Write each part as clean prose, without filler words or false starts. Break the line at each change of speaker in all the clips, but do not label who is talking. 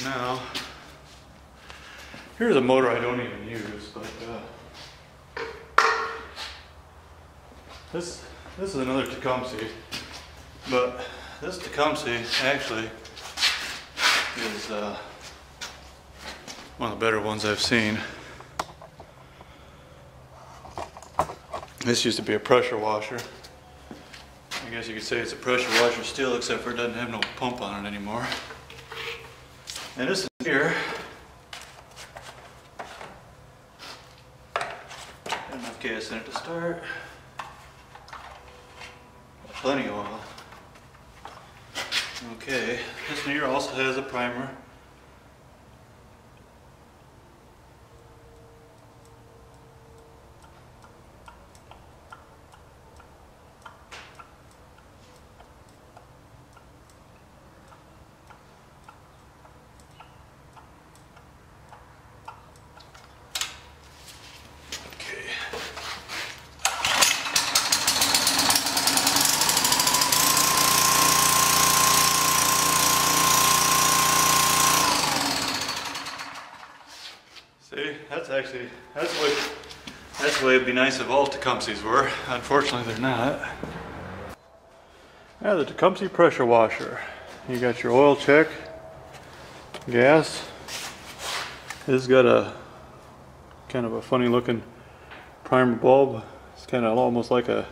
Now, here's a motor I don't even use, but this is another Tecumseh, but this Tecumseh actually is one of the better ones I've seen. This used to be a pressure washer. I guess you could say it's a pressure washer still, except for it doesn't have no pump on it anymore. And this here, got enough gas in it to start. Plenty of oil. Okay, this one here also has a primer. See, that's the way it'd be nice if all Tecumsehs were. Unfortunately, they're not. Yeah, the Tecumseh pressure washer. You got your oil check, gas. It's got a kind of a funny looking primer bulb. It's kind of almost like a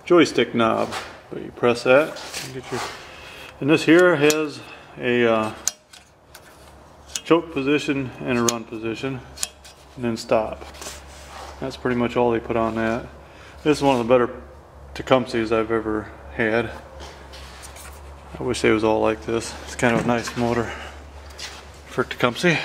joystick knob, but you press that and get your. And this here has a choke position and a run position, and then stop. That's pretty much all they put on that. This is one of the better Tecumsehs I've ever had. I wish they was all like this. It's kind of a nice motor for Tecumseh.